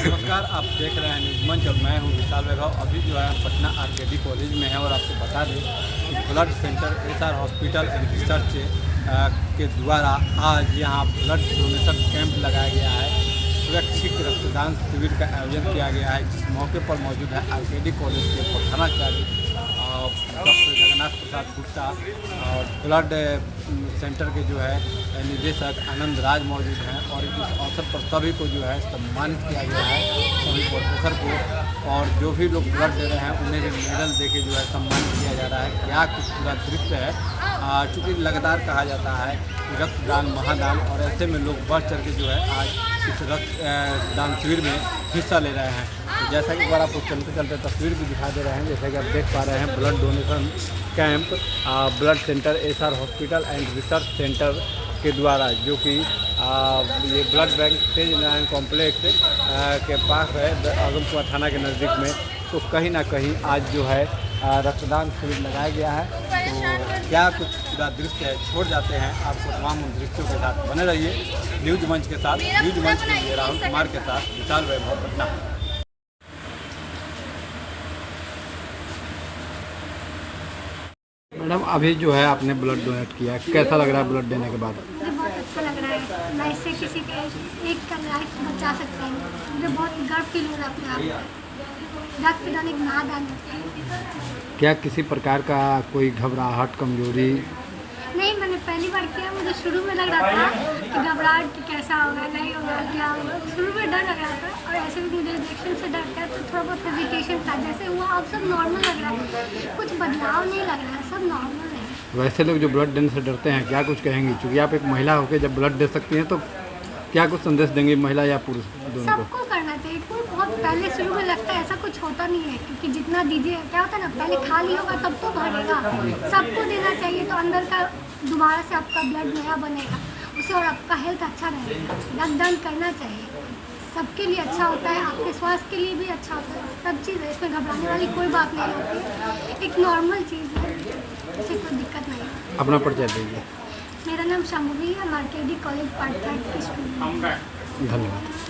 नमस्कार, आप देख रहे हैं न्यूज मंच और मैं हूं विशाल वैभव। अभी जो है हम पटना आरकेडी कॉलेज में हैं और आपको बता दें कि blood centre SR hospital and research के द्वारा आज यहां ब्लड डोनेशन कैंप लगाया गया है। स्वैच्छिक रक्तदान शिविर का आयोजन किया गया है, जिस मौके पर मौजूद है आरकेडी कॉलेज के प्रधानाचार्य डॉक्टर जगन्नाथ प्रसाद गुप्ता और ब्लड सेंटर के जो है निदेशक आनंद राज मौजूद हैं। और इस अवसर पर सभी को जो है सम्मानित किया गया है, सभी प्रोफेसर को, और जो भी लोग ब्लड दे रहे हैं उन्हें भी मेडल देके जो है सम्मानित किया जा रहा है। क्या कुछ पूरा दृश्य है, चूँकि लगातार कहा जाता है कि रक्तदान महादान, और ऐसे में लोग बढ़ चढ़ के जो है आज इस रक्तदान शिविर में हिस्सा ले रहे हैं। तो जैसा कि एक बार आपको चलते चलते तस्वीर भी दिखा दे रहे हैं, जैसा कि आप देख पा रहे हैं blood donation camp blood centre SR hospital and research centre के द्वारा, जो कि ये ब्लड बैंक तेज नारायण कॉम्प्लेक्स के पास है, आगमकुआ थाना के नज़दीक में। तो कहीं ना कहीं आज जो है रक्तदान शिविर लगाया गया है। तो क्या कुछ पूरा दृश्य है, छोड़ जाते हैं आपको तमाम उन दृश्यों के साथ। बने रहिए न्यूज मंच के साथ। न्यूज मंच के लिए राहुल कुमार के साथ विशाल वैभव, पटना। मैडम, अभी जो है आपने ब्लड डोनेट किया, कैसा लग रहा है ब्लड देने के बाद? मुझे बहुत अच्छा लग रहा है। मैं इससे किसी के एक का लाइफ बचा सकता हूँ। मुझे बहुत गर्व फील हो रहा है अपने आप पर। रक्तदान एक महादान होता है। क्या किसी प्रकार का कोई घबराहट, कमजोरी? नहीं, मैंने पहली बार किया। मुझे शुरू में लग रहा था कि घबराहट कैसा होगा, नहीं होगा, क्या होगा। शुरू में डर लग रहा था, और ऐसे भी मुझे इंजेक्शन से डर था, तो थोड़ा बहुत हेजिटेशन था। जैसे हुआ अब सब नॉर्मल लग रहा है, कुछ बदलाव नहीं लग रहा है, सब नॉर्मल है। वैसे लोग जो ब्लड देने से डरते हैं, क्या कुछ कहेंगी? क्योंकि आप एक महिला होकर जब ब्लड दे सकती हैं, तो क्या कुछ संदेश देंगे महिला या पुरुष दोनों को? सबको करना चाहिए। कोई बहुत पहले शुरू में लगता है ऐसा कुछ होता नहीं है, क्योंकि जितना दीजिए, क्या होता है ना, पहले खाली होगा तब तो भरेगा। सबको देना चाहिए, तो अंदर का दोबारा से आपका ब्लड नया बनेगा उससे, और आपका हेल्थ अच्छा रहेगा। रक्तदान करना चाहिए, सबके लिए अच्छा होता है, आपके स्वास्थ्य के लिए भी अच्छा होता है। सब चीज़ है, इसमें घबराने वाली कोई बात नहीं होती, एक नॉर्मल चीज़ है, इससे कोई दिक्कत नहीं है। अपना परिचय दीजिए। मेरा नाम शंभवी है, आरकेडी कॉलेज पार्ट 3 की स्टूडेंट। धन्यवाद।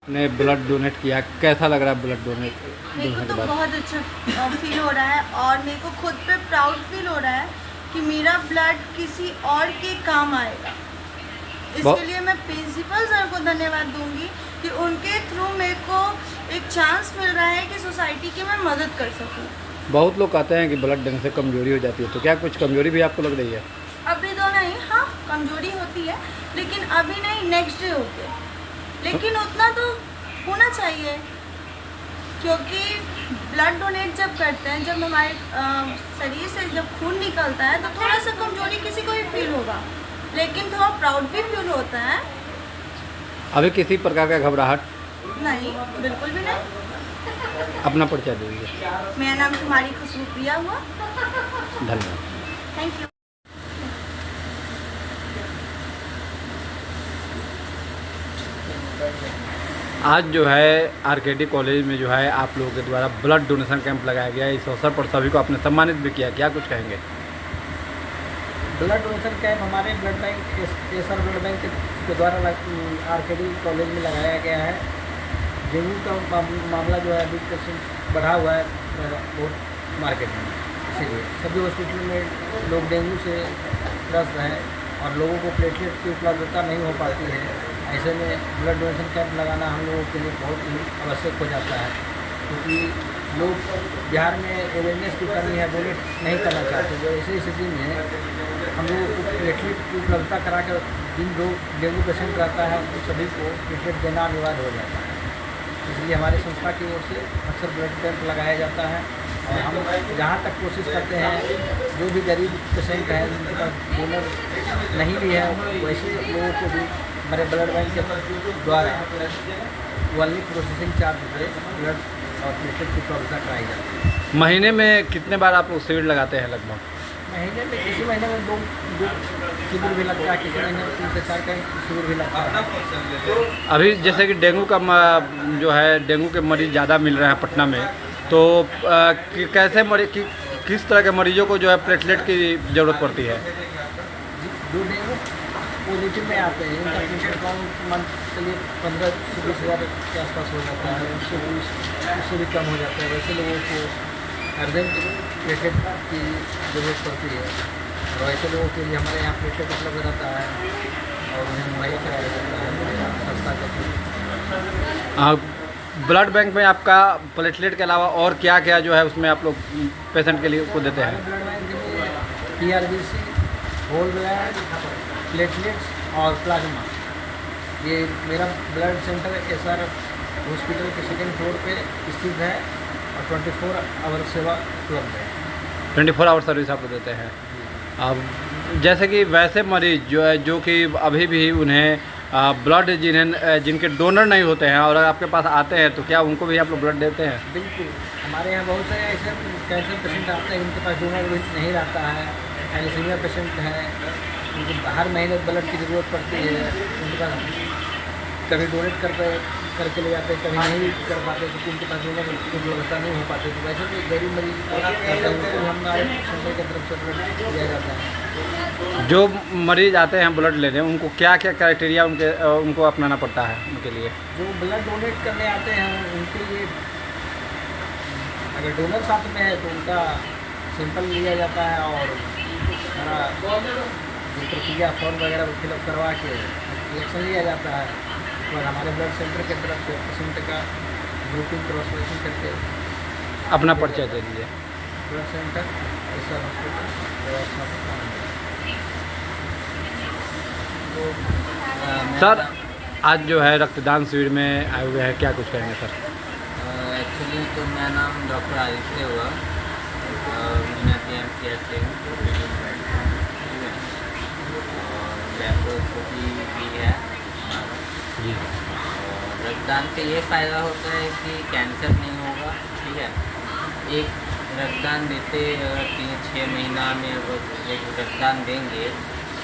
ने ब्लड डोनेट किया, कैसा लग रहा है ब्लड डोनेट मेरे को देने के तो बाद? बहुत अच्छा फील हो रहा है, और मेरे को खुद पे प्राउड फील हो रहा है कि मेरा ब्लड किसी और के काम आएगा। इसके लिए मैं प्रिंसिपल सर को धन्यवाद दूंगी कि उनके थ्रू मेरे को एक चांस मिल रहा है कि सोसाइटी की मैं मदद कर सकूं। बहुत लोग कहते हैं कि ब्लड देने से कमजोरी हो जाती है, तो क्या कुछ कमजोरी भी आपको लग रही है? अभी तो नहीं, हाँ कमजोरी होती है, लेकिन अभी नहीं, नेक्स्ट डे होती है। लेकिन उतना तो होना चाहिए, क्योंकि ब्लड डोनेट जब करते हैं, जब हमारे शरीर से जब खून निकलता है, तो थोड़ा सा कमजोरी किसी को भी फील होगा, लेकिन थोड़ा प्राउड भी फील होता है। अभी किसी प्रकार का घबराहट? नहीं, बिल्कुल भी नहीं। अपना परिचय दीजिए। मेरा नाम कुमारी खुशबू प्रिया हुआ। धन्यवाद। Thank you. आज जो है आरकेडी कॉलेज में जो है आप लोगों के द्वारा ब्लड डोनेशन कैंप लगाया गया है। इस अवसर पर सभी को आपने सम्मानित भी किया, क्या कुछ कहेंगे? ब्लड डोनेशन कैंप हमारे blood bank SR blood bank के द्वारा आरकेडी कॉलेज में लगाया गया है। डेंगू का मामला जो है 20% बढ़ा हुआ है बहुत मार्केट में, इसीलिए सभी हॉस्पिटल में लोग डेंगू से ग्रस्त हैं और लोगों को प्लेटलेट की उपलब्धता नहीं हो पाती है। ऐसे में ब्लड डोनेशन कैंप लगाना हम लोगों के लिए बहुत ही आवश्यक हो जाता है, क्योंकि लोग बिहार में अवेयरनेस की कमी है, डोनेट नहीं करना चाहते। तो ऐसी स्थिति में हम लोगों को प्लेटलेट की उपलब्धता करा कर जिन लोग डेंगू पेशेंट रहता है उन सभी को प्लेटलेट देना अनिवार्य हो जाता है। इसलिए हमारी संस्था की ओर से अक्सर ब्लड कैंप लगाया जाता है, और हम जहाँ तक कोशिश करते हैं जो भी गरीब पेशेंट हैं जिनके पास डोनर नहीं भी है, वैसे लोगों को भी हमारे ब्लड बैंक के द्वारा ओनली प्रोसेसिंग चार्ज पे ब्लड और प्लेटलेट की उपलब्धता कराई जाती है। महीने में कितने बार आप लोग शिविर लगाते हैं? लगभग महीने में, किसी महीने में दो शिविर भी लगता है, किसी महीने में 3 से 4 का शिविर भी लगता है। अभी जैसे कि डेंगू का जो है डेंगू के मरीज ज़्यादा मिल रहे हैं पटना में, तो कैसे मरीज, किस तरह के मरीजों को जो है प्लेटलेट की ज़रूरत पड़ती है? जो डेंगू पॉजिटिव में आते हैं इनका पेशेंट काउंट मंथ के लिए 15 से 20 हज़ार के आसपास हो जाता है, उससे भी कम हो जाता है। वैसे लोगों को अर्जेंट प्लेटलेट की ज़रूरत पड़ती है और ऐसे लोगों के लिए हमारे यहाँ प्लेटलेट उपलब्ध रहता है और उन्हें मुहैया कराया जाता है हमारे यहाँ संस्था के थ्रू। ब्लड बैंक में आपका प्लेटलेट के अलावा और क्या क्या जो है उसमें आप लोग पेशेंट के लिए को देते हैं? ब्लड बैंक में PRBC, होल ब्लड, प्लेटलेट्स और प्लाज्मा। ये मेरा ब्लड सेंटर SR हॉस्पिटल के 2nd फ्लोर पे स्थित है और 24 आवर सेवा उपलब्ध है। 24 आवर सर्विस आप लोग देते हैं। अब जैसे कि वैसे मरीज जो है जो कि अभी भी उन्हें ब्लड जिनके डोनर नहीं होते हैं और आपके पास आते हैं तो क्या उनको भी आप लोग ब्लड देते हैं? बिल्कुल, हमारे यहाँ बहुत सारे ऐसे कैंसर पेशेंट आते हैं उनके पास डोनर नहीं रहता है, थैलेसीमिया पेशेंट हैं, उनको हर महीने ब्लड की ज़रूरत पड़ती है, उनके पास कभी डोनेट करके ले जाते हैं, कभी नहीं कर पाते क्योंकि उनके पास डोनर की व्यवस्था नहीं हो पाती। तो वैसे तो गरीब मरीज उनको हमारे सेंटर की तरफ से ब्लड दिया जाता है। जो मरीज आते हैं ब्लड लेने उनको क्या क्या क्राइटेरिया उनको अपनाना पड़ता है उनके लिए? जो ब्लड डोनेट करने आते हैं उनके लिए अगर डोनर साथ में है तो उनका सैंपल लिया जाता है और सारा जो प्रक्रिया फॉर्म वगैरह फिलअप करवा के रिएक्शन लिया जाता है और हमारे ब्लड सेंटर की तरफ से पेशेंट का ग्रुपिंग क्रॉस मैचिंग करके अपना परिचय दे दीजिए। Blood centre SR hospital. Sir आज जो है रक्तदान शिविर में आए हुए हैं, क्या कुछ कहेंगे सर? एक्चुअली तो मेरा नाम डॉक्टर आदित्य हुआ, मैं PMCS से हूँ और लैप्रोस्कोपी भी है जी। और रक्तदान से ये फ़ायदा होता है कि कैंसर नहीं होगा, ठीक है। एक रक्तदान देते अगर 3-6 महीना में अगर एक रक्तदान देंगे,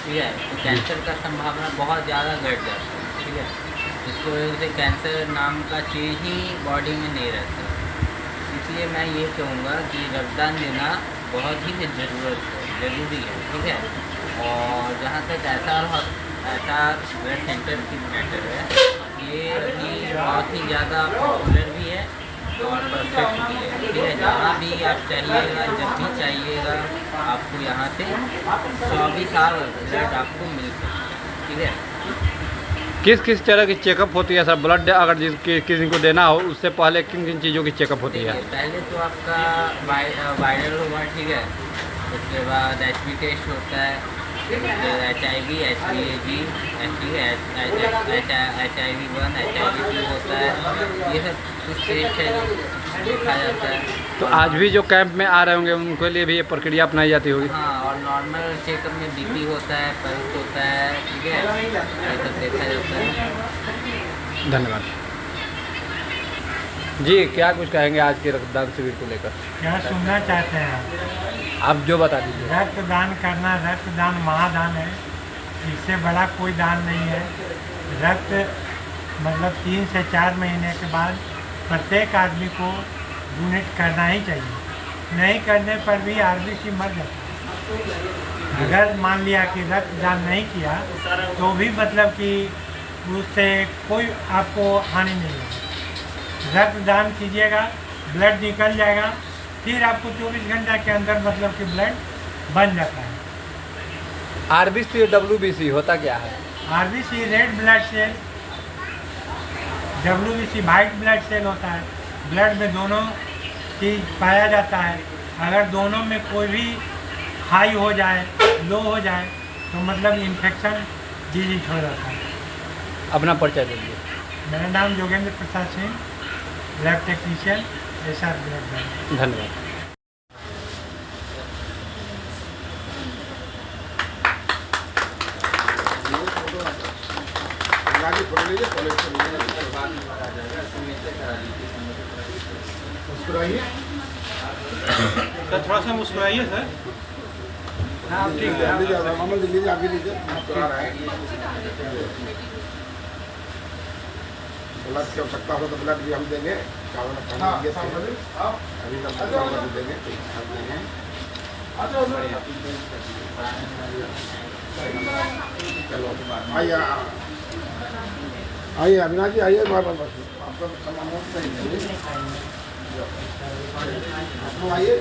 ठीक है, तो कैंसर का संभावना बहुत ज़्यादा घट जाता है, ठीक है। इसकी वजह से कैंसर नाम का चीज़ ही बॉडी में नहीं रहता। इसलिए मैं ये कहूँगा कि रक्तदान देना बहुत ही ज़रूरी है, ठीक है। और जहाँ तक SR ब्लड सेंटर की मैटर है, ये अभी बहुत ही ज़्यादा पॉपुलर भी है और परफेक्ट भी है, ठीक है। जहाँ भी आप चाहिएगा, जब भी चाहिएगा, आपको यहाँ से 24 आवर ब्लड आपको मिल सकता है, ठीक है। किस किस तरह की चेकअप होती है सर? ब्लड अगर किसी को देना हो उससे पहले किन किन चीज़ों की चेकअप होती है? पहले तो आपका वायरल होगा, ठीक है। उसके बाद HP टेस्ट होता है, HIV, HBAG, HIV1, HIV2 होता है। ये सब कुछ टेस्ट है जो देखा जाता है। तो आज भी जो कैंप में आ रहे होंगे उनके लिए भी ये प्रक्रिया अपनाई जाती होगी? हाँ, और नॉर्मल चेकअप में BP होता है, पल्स होता है, ठीक है, ये सब देखा जाता है। धन्यवाद जी। क्या कुछ कहेंगे आज के रक्तदान शिविर को लेकर? क्या सुनना चाहते हैं आप जो बता दीजिए। रक्तदान करना, रक्तदान महादान है, इससे बड़ा कोई दान नहीं है। रक्त मतलब 3 से 4 महीने के बाद प्रत्येक आदमी को डोनेट करना ही चाहिए। नहीं करने पर भी RBC मर जाता है। अगर मान लिया कि रक्तदान नहीं किया तो भी मतलब कि उससे कोई आपको हानि नहीं होगी। रक्तदान कीजिएगा, ब्लड निकल जाएगा, फिर आपको 24 घंटा के अंदर मतलब कि ब्लड बन जाता है। RBC WBC होता क्या है? RBC red blood cell, WBC white blood cell होता है। ब्लड में दोनों चीज़ पाया जाता है। अगर दोनों में कोई भी हाई हो जाए, लो हो जाए तो मतलब इन्फेक्शन डिजीज हो जाता है। अपना परिचय दीजिए। मेरा नाम Yogendra Prasad Singh, lab technician, SR blood bank. धन्यवाद। सर थोड़ा सा मुस्कुराइए सर। हाँ ठीक है। लीजिए आगे लीजिए, मुस्कुरा रहे हैं। ब्लड की आवश्यकता हो तो ब्लड भी हम देंगे, अभी हम देंगे। चलो आइए आइए अविनाश जी आइए बार बार आपका सामान सही है आप लोग आइए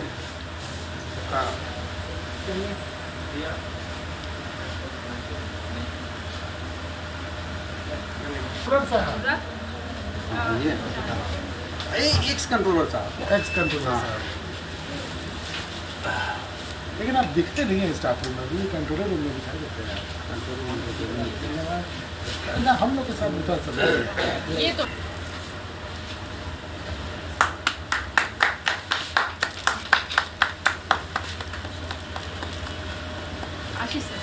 हाँ एक्स कंट्रोलर साहब। एक्स कंट्रोलर साहब, लेकिन आप दिखते नहीं हैं स्टाफ रूम में, अभी कंट्रोलर रूम में दिखाई देते हैं कंट्रोल रूम में ना, हम लोग के साथ बिठा सकते ये तो आशीष सर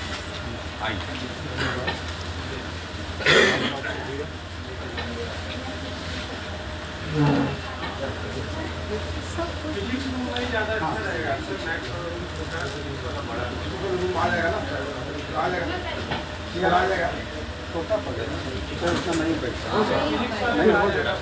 आ जाएगा ना, आ जाएगा, ये आ जाएगा छोटा पड़ेगा तो इतना नहीं बैठता नहीं हो जाएगा।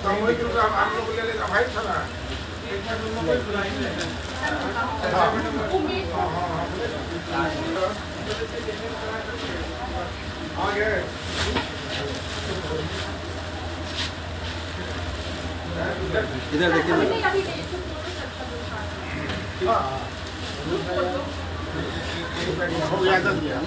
सामूहिक रूप से आप लोग ले लेगा भाई था ना आगे इधर देखिए सब ज़्यादा दिया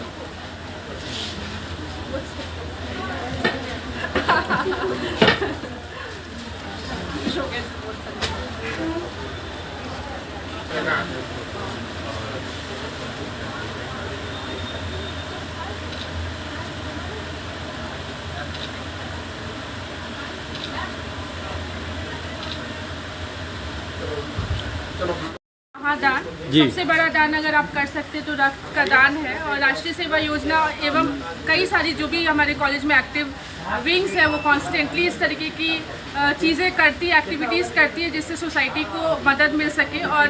दान जी। सबसे बड़ा दान अगर आप कर सकते तो रक्त का दान है। और राष्ट्रीय सेवा योजना एवं कई सारी जो भी हमारे कॉलेज में एक्टिव विंग्स है वो कॉन्स्टेंटली इस तरीके की चीज़ें करती है, एक्टिविटीज़ करती है जिससे सोसाइटी को मदद मिल सके। और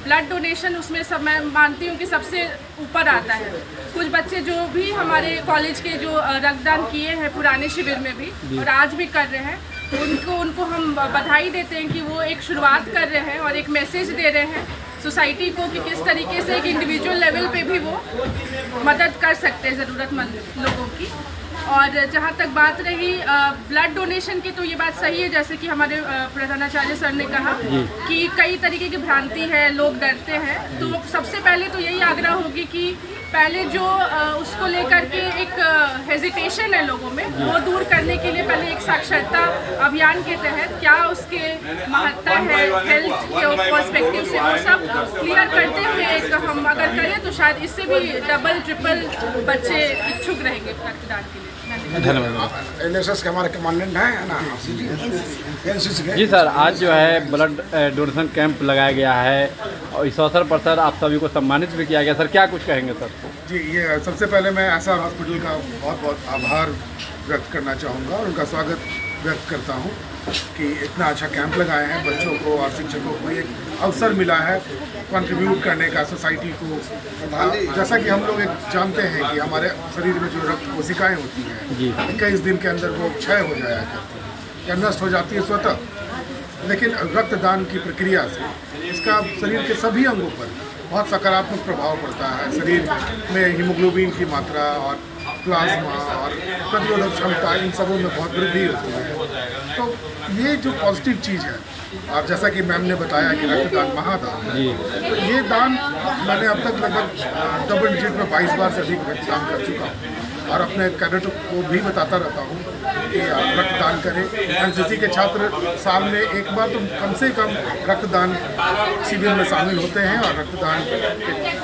ब्लड डोनेशन उसमें सब मैं मानती हूँ कि सबसे ऊपर आता है। कुछ बच्चे जो भी हमारे कॉलेज के जो रक्तदान किए हैं पुराने शिविर में भी और आज भी कर रहे हैं, उनको हम बधाई देते हैं कि वो एक शुरुआत कर रहे हैं और एक मैसेज दे रहे हैं सोसाइटी को कि किस तरीके से एक इंडिविजुअल लेवल पे भी वो मदद कर सकते हैं ज़रूरतमंद लोगों की। और जहाँ तक बात रही ब्लड डोनेशन की, तो ये बात सही है जैसे कि हमारे प्रधानाचार्य सर ने कहा कि कई तरीके की भ्रांति है, लोग डरते हैं। तो सबसे पहले तो यही आग्रह होगी कि पहले जो उसको लेकर के एक हेजिटेशन है लोगों में, वो दूर करने के लिए पहले एक साक्षरता अभियान के तहत क्या उसके महत्ता है हेल्थ के पर्सपेक्टिव से, वो सब क्लियर करते हुए एक हम अगर करें तो शायद इससे भी डबल ट्रिपल बच्चे इच्छुक रहेंगे रक्तदान के लिए। धन्यवाद। एनएसएस के हमारे कमांडेंट हैं ना, एनसीसी के। जी सर, आज जो है ब्लड डोनेशन कैंप लगाया गया है और इस अवसर पर सर आप सभी को सम्मानित भी किया गया। सर क्या कुछ कहेंगे सर? जी, ये सबसे पहले मैं एसआर हॉस्पिटल का बहुत बहुत आभार व्यक्त करना चाहूँगा और उनका स्वागत व्यक्त करता हूँ कि इतना अच्छा कैंप लगाए हैं, बच्चों को और शिक्षकों को एक अवसर मिला है कंट्रीब्यूट करने का सोसाइटी को। जैसा कि हम लोग एक जानते हैं कि हमारे शरीर में जो रक्त कोशिकाएं होती हैं 21 दिन के अंदर वो क्षय हो जाया करती है या नष्ट हो जाती है स्वतः, लेकिन रक्तदान की प्रक्रिया से इसका शरीर के सभी अंगों पर बहुत सकारात्मक प्रभाव पड़ता है। शरीर में हीमोग्लोबिन की मात्रा और प्लाज्मा और प्रतिरोधक क्षमता, इन सबों में बहुत वृद्धि होती है। तो ये जो पॉजिटिव चीज़ है, और जैसा कि मैम ने बताया कि रक्तदान महादान है, तो ये दान मैंने अब तक लगभग डबल डिजिट में 22 बार से अधिक रक्तदान कर चुका हूँ और अपने कैडेट को भी बताता रहता हूँ कि आप रक्तदान करें। एनसीसी के छात्र साल में एक बार तो कम से कम रक्तदान शिविर में शामिल होते हैं और रक्तदान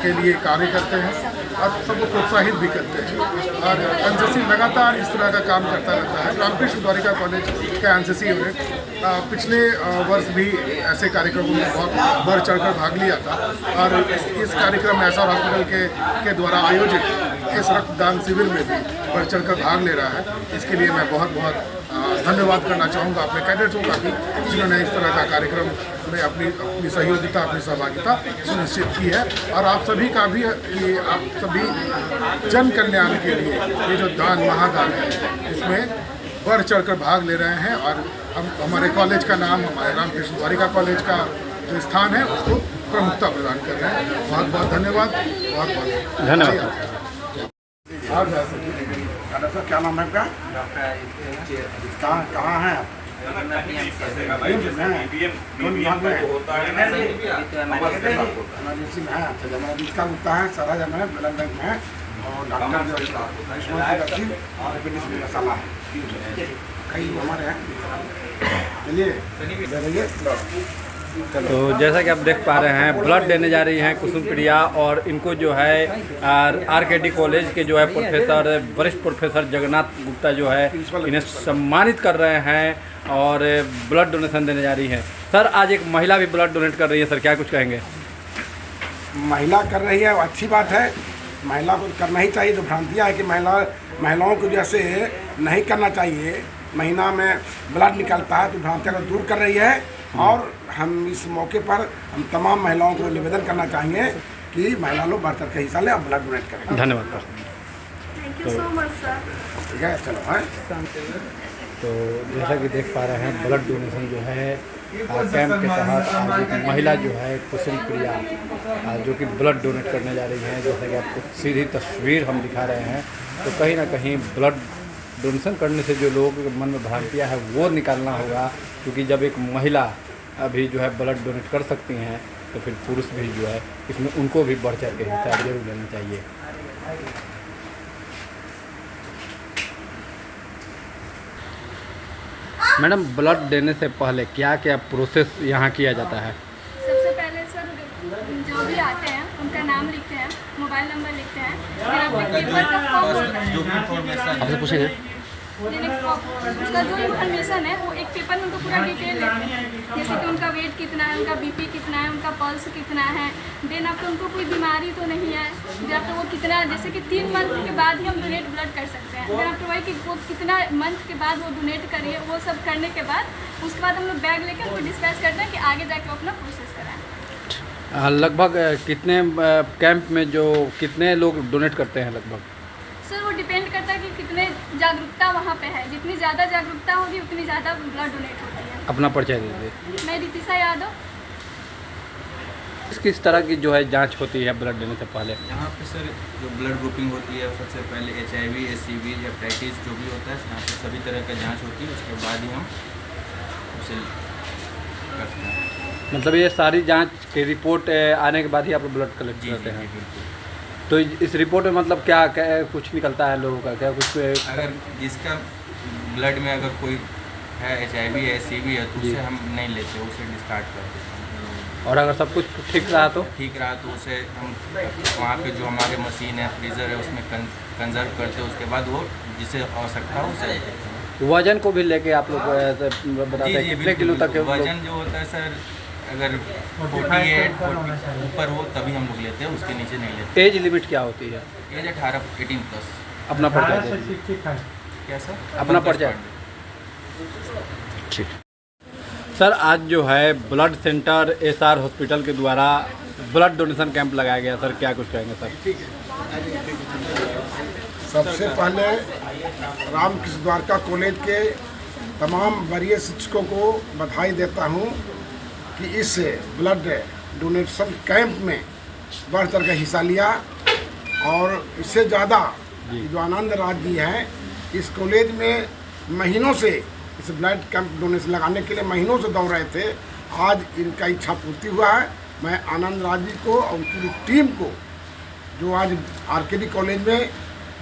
के लिए कार्य करते हैं और सबको प्रोत्साहित भी करते हैं। और एनसीसी लगातार इस तरह का काम करता रहता है। रामकृष्ण द्वारिका कॉलेज का एनसीसी यूनिट पिछले वर्ष भी ऐसे कार्यक्रमों में बहुत बढ़ चढ़कर भाग लिया था और इस कार्यक्रम में एसआर हॉस्पिटल के द्वारा आयोजित इस रक्तदान शिविर में भी बढ़ चढ़कर भाग ले रहा है। इसके लिए मैं बहुत बहुत धन्यवाद करना चाहूँगा अपने कैडेट्सों का भी, जिन्होंने इस तरह का कार्यक्रम में अपनी सहयोगिता, अपनी सहभागिता सुनिश्चित की है। और आप सभी का भी कि आप सभी जन कल्याण के लिए ये जो दान महादान है इसमें बढ़ चढ़कर भाग ले रहे हैं और हम हमारे कॉलेज का नाम, हमारे रामकृष्ण द्वारिका कॉलेज का जो स्थान है उसको प्रमुखता प्रदान कर रहे हैं। बहुत बहुत धन्यवाद, बहुत बहुत धन्यवाद। सर क्या नाम है आपका? कहाँ हैं आप? कौन विभाग में? एमरजेंसी में है। अच्छा, जिसका गुप्ता है, सराज में, ब्लड बैंक में और डॉक्टर जो मसाला है कई हमारे हैं। चलिए तो जैसा कि आप देख पा रहे हैं, ब्लड देने जा रही हैं कुसुम प्रिया और इनको जो है आरकेडी कॉलेज के जो है प्रोफेसर, वरिष्ठ प्रोफेसर जगन्नाथ गुप्ता जो है इन्हें सम्मानित कर रहे हैं और ब्लड डोनेशन देने जा रही हैं। सर, आज एक महिला भी ब्लड डोनेट कर रही है, सर क्या कुछ कहेंगे? महिला कर रही है, अच्छी बात है, महिला को करना ही चाहिए। जो भ्रांतियाँ है कि महिलाओं को जैसे नहीं करना चाहिए, महीना में ब्लड निकलता है, तो भ्रांतियाँ को दूर कर रही है। और हम इस मौके पर हम तमाम महिलाओं को निवेदन करना चाहेंगे कि महिला लोग बढ़ चढ़ के हिस्सा लें और ब्लड डोनेट करें। धन्यवाद sir. Thank you so much sir. ठीक है, चलो है। तो जैसा कि देख पा रहे हैं, ब्लड डोनेशन जो है कैंप के तहत आज एक महिला जो है कुसुम प्रिया जो कि ब्लड डोनेट करने जा रही हैं। जैसा कि आपको सीधी तस्वीर हम दिखा रहे हैं, तो कहीं ना कहीं ब्लड डोनेशन करने से जो लोग मन में भ्रांतियाँ है वो निकालना होगा, क्योंकि जब एक महिला अभी जो है ब्लड डोनेट कर सकती हैं तो फिर पुरुष भी जो है इसमें उनको भी बढ़ चढ़ के हिस्सा जरूर लेना चाहिए। मैडम, ब्लड देने से पहले क्या क्या प्रोसेस यहाँ किया जाता है? सबसे पहले सर जो भी आते हैं उनका नाम लिखते हैं, मोबाइल नंबर लिखते हैं, फिर अपने पेपर का फॉर्म आपसे पूछेंगे उसका जो इन्फॉर्मेशन है वो एक पेपर में उनको पूरा डिटेल लेते हैं, जैसे कि उनका वेट कितना है, उनका बीपी कितना है, उनका पल्स कितना है, देन आपको उनको कोई बीमारी तो नहीं है, फिर आपको वो कितना, जैसे कि 3 मंथ के बाद ही हम डोनेट ब्लड कर सकते हैं, फिर आपको वही कि वो कितना मंथ के बाद वो डोनेट करिए, वो सब करने के बाद उसके बाद हम लोग बैग लेकर उनको डिस्पैच करते हैं कि आगे जाके वो अपना प्रोसेस कराएं। लगभग कितने कैंप में जो कितने लोग डोनेट करते हैं लगभग? सर वो डिपेंड करता है कि कितने जागरूकता वहाँ पे है, जितनी ज़्यादा जागरूकता होगी उतनी ज़्यादा ब्लड डोनेट होती है। अपना परिचय दीजिए। मैं रितिशा यादव। किस तरह की जो है जांच होती है ब्लड देने से पहले? यहाँ पे सर जो ब्लड ग्रुपिंग होती है, सबसे पहले HIV, SCV, हेपेटाइटिस जो भी होता है, यहाँ पे सभी तरह का जांच होती है, उसके बाद ही हम उसे करते हैं। मतलब ये सारी जांच की रिपोर्ट आने के बाद ही आप ब्लड कलेक्ट करते हैं? बिल्कुल। तो इस रिपोर्ट में मतलब क्या कुछ निकलता है लोगों का, क्या कुछ अगर जिसका ब्लड में अगर कोई है HIV है, SCV है, तो उसे हम नहीं लेते, उसे डिस्कार्ड कर देते हैं। और अगर सब कुछ ठीक रहा तो उसे हम वहाँ पे जो हमारे मशीन है, फ्रीज़र है, उसमें कंजर्व करते हैं, उसके बाद वो जिसे आवश्यकता हो उसे देते हैं। वजन को भी लेके आप लोग बताते हैं कितने किलो तक? वजन जो होता है सर, अगर 48 ऊपर हो तभी हम लोग लेते हैं, उसके नीचे नहीं लेते। एज लिमिट क्या होती है? एज 18+ अपना परिचय दीजिए। क्या सर? अपना परिचय। ठीक सर, आज जो है ब्लड सेंटर SR हॉस्पिटल के द्वारा ब्लड डोनेशन कैंप लगाया गया, सर क्या कुछ कहेंगे सर? सबसे पहले रामकृष्ण द्वारिका कॉलेज के तमाम वरीय शिक्षकों को बधाई देता हूँ कि इस ब्लड डोनेशन कैंप में बढ़ चढ़ कर हिस्सा लिया। और इससे ज़्यादा जो आनंद राज जी हैं, इस कॉलेज में महीनों से इस ब्लड कैंप डोनेशन लगाने के लिए महीनों से दौड़ रहे थे, आज इनका इच्छा पूर्ति हुआ है। मैं आनंद राज जी को और पूरी टीम को जो आज आरकेडी कॉलेज में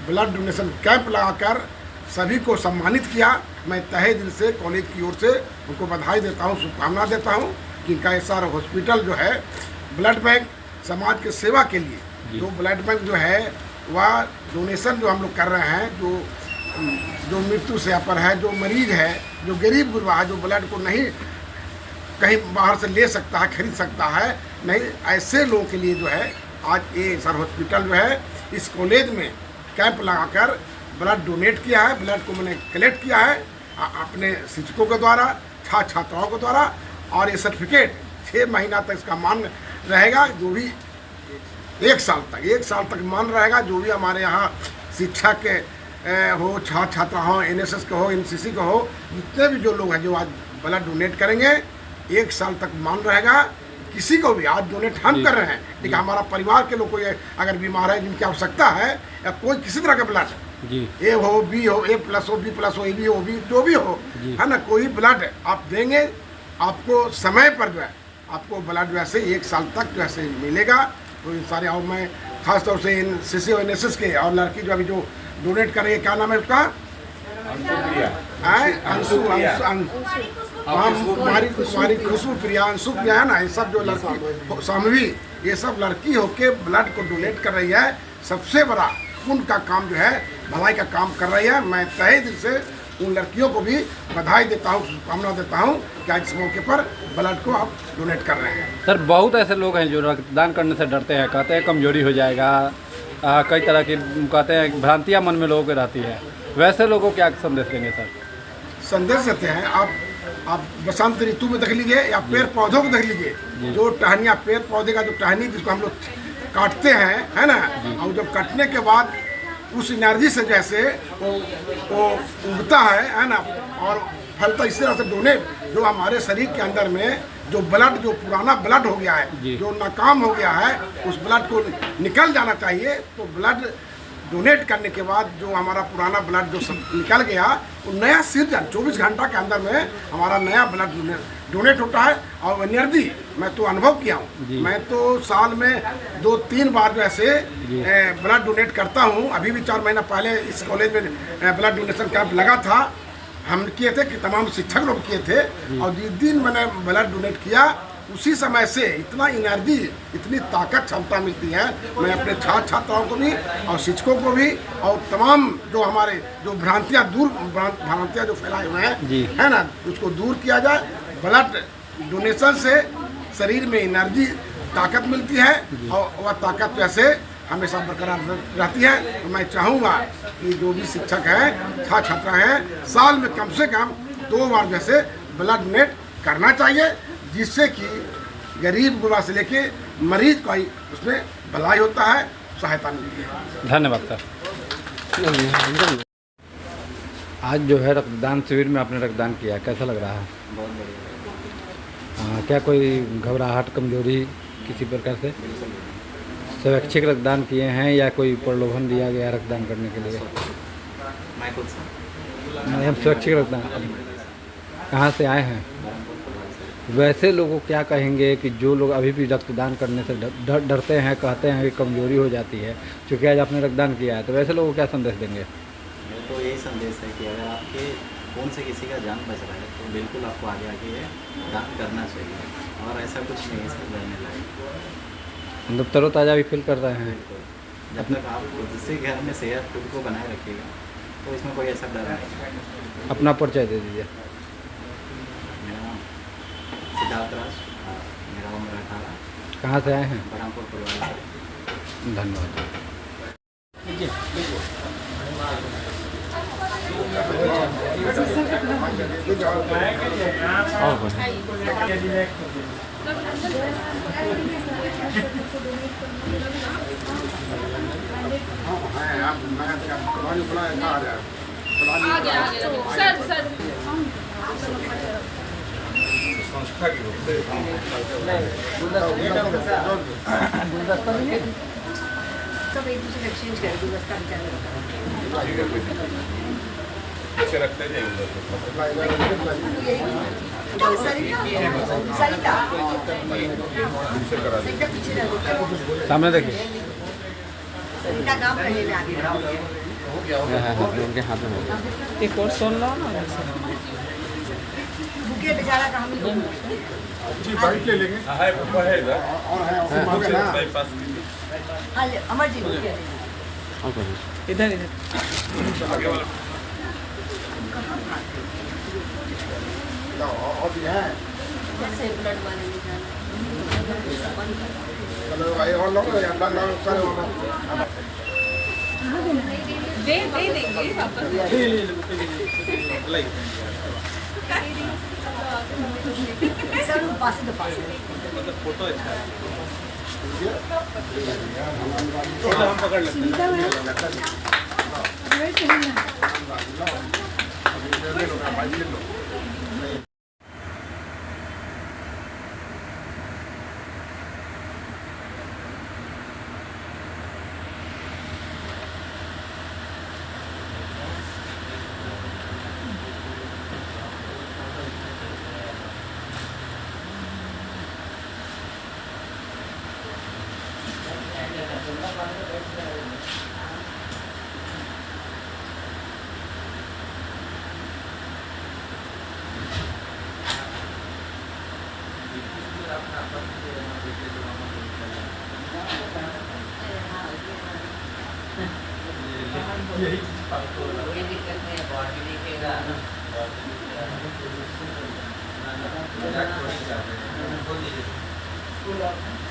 ब्लड डोनेशन कैंप लगाकर सभी को सम्मानित किया, मैं तहे दिल से कॉलेज की ओर से उनको बधाई देता हूँ, शुभकामना देता हूँ कि इनका SR हॉस्पिटल जो है ब्लड बैंक समाज के सेवा के लिए, जो ब्लड बैंक जो है वह डोनेशन जो हम लोग कर रहे हैं, जो मृत्यु से पर है, जो मरीज है, जो गरीब गुरबा है, जो ब्लड को नहीं कहीं बाहर से ले सकता है, खरीद सकता है, नहीं, ऐसे लोगों के लिए जो है आज ये सर हॉस्पिटल जो है इस कॉलेज में कैंप लगाकर ब्लड डोनेट किया है। ब्लड को मैंने कलेक्ट किया है अपने शिक्षकों के द्वारा, छात्राओं के द्वारा, और ये सर्टिफिकेट 6 महीना तक इसका मान रहेगा। जो भी 1 साल तक मान रहेगा। जो भी हमारे यहाँ शिक्षक के हो, छात्रा हो, NSS के हो, NCC के हो, जितने भी जो लोग हैं जो आज ब्लड डोनेट करेंगे 1 साल तक मान रहेगा। किसी को भी आज डोनेट हम कर रहे हैं, लेकिन हमारा परिवार के लोग कोई अगर बीमार है, जिनकी आवश्यकता है, या कोई किसी तरह का ब्लड A हो, B हो, A+ हो, B+ हो, AB हो, B जो भी हो, है ना, कोई ब्लड आप देंगे, आपको समय पर जो है आपको ब्लड वैसे 1 साल तक जो ऐसे मिलेगा। तो इन सारे, और मैं खास तौर से NCC और NSS के और लड़की जो अभी जो डोनेट करेंगे, क्या नाम है उसका, कुमारी खुशबू प्रिया, अंशु प्रिया है ना, ये सब जो लड़की, सामवी, ये सब लड़की होके ब्लड को डोनेट कर रही है। सबसे बड़ा पुण्य का काम जो है, भलाई का काम कर रही है। मैं तहे दिल से उन लड़कियों को भी बधाई देता हूँ, शुभकामना देता हूँ कि आज इस मौके पर ब्लड को आप डोनेट कर रहे हैं। सर, बहुत ऐसे लोग हैं जो रक्तदान करने से डरते हैं, कहते हैं कमजोरी हो जाएगा, कई तरह की कहते हैं भ्रांतियाँ मन में लोगों के रहती है। वैसे लोगों को क्या संदेश देंगे सर? संदेश देते हैं, आप बसंत ऋतु में देख लीजिए या पेड़ पौधों को देख लीजिए, जो टहनियाँ, पेड़ पौधे का जो टहनी जिसको हम लोग काटते हैं, है ना, और जब काटने के बाद उस एनर्जी से जैसे वो उगता है ना, और फलता। इसी तरह से डोनेट जो हमारे शरीर के अंदर में जो ब्लड, जो पुराना ब्लड हो गया है, जो नाकाम हो गया है, उस ब्लड को निकल जाना चाहिए। तो ब्लड डोनेट करने के बाद जो हमारा पुराना ब्लड जो निकल गया, वो नया सृजन 24 घंटा के अंदर में हमारा नया ब्लड डोनेट होता है। और एनर्जी मैं तो अनुभव किया हूँ, मैं तो साल में 2-3 बार जो ऐसे ब्लड डोनेट करता हूँ। अभी भी 4 महीना पहले इस कॉलेज में ब्लड डोनेशन कैंप लगा था, हम किए थे कि तमाम शिक्षक लोग किए थे। और जिस दिन मैंने ब्लड डोनेट किया, उसी समय से इतना एनर्जी, इतनी ताकत, क्षमता मिलती है। मैं अपने छात्राओं को भी और शिक्षकों को भी, और तमाम जो हमारे जो भ्रांतियाँ जो फैलाए हुए हैं, है ना, उसको दूर किया जाए। ब्लड डोनेशन से शरीर में एनर्जी, ताकत मिलती है, और वह ताकत वैसे हमेशा बरकरार रहती है। तो मैं चाहूँगा कि जो भी शिक्षक हैं, छात्रा हैं, साल में कम से कम 2 बार जैसे ब्लड डोनेट करना चाहिए, जिससे कि गरीब गुरबा से लेके मरीज का ही उसमें भलाई होता है, सहायता मिलती है। धन्यवाद सर। आज जो है रक्तदान शिविर में आपने रक्तदान किया, कैसा लग रहा है? बहुत बढ़िया। क्या कोई घबराहट, कमजोरी किसी प्रकार से? स्वैच्छिक रक्तदान किए हैं या कोई प्रलोभन दिया गया रक्तदान करने के लिए? मैं खुद से हम स्वैच्छिक रक्तदान। कहाँ से आए हैं? वैसे लोगों को क्या कहेंगे कि जो लोग अभी भी रक्तदान करने से डरते हैं, कहते हैं कि कमजोरी हो जाती है, क्योंकि आज आपने रक्तदान किया है, तो वैसे लोगों को क्या संदेश देंगे? मेरा तो यही संदेश है कि अगर आपके खून से किसी का जान बच रहा है तो बिल्कुल आपको आगे आके ये दान करना चाहिए, और ऐसा कुछ नहीं है इसमें डरने लायक। मतलब तरोताज़ा भी फील कर रहे हैं। जब तक आप जिससे घर में सेहत खुद को बनाए रखिएगा तो इसमें कोई ऐसा डर नहीं। अपना परिचय दे दीजिए। मेरा नाम सिद्धार्थ राज, मेरा उम्र 18। कहाँ से आए हैं? बरहमपुर परिवार से। धन्यवाद। सब एक दूसरे एक्सचेंज कर गुलदस्ता सामने देखिए। उनके हाथ में एक और सुन लो ना, बुके बेचारा का हम जी बाइक ले लेंगे। और है अमर जी इधर इधर और भी हैं चलो भाई और लोग अंदर लोग करे होना दे देंगे वापस। फोटो अच्छा है। थोड़ा हम पकड़ लेते हैं। कोई दिक्कत नहीं है, बॉडी दिखेगा। बोल दीजिए।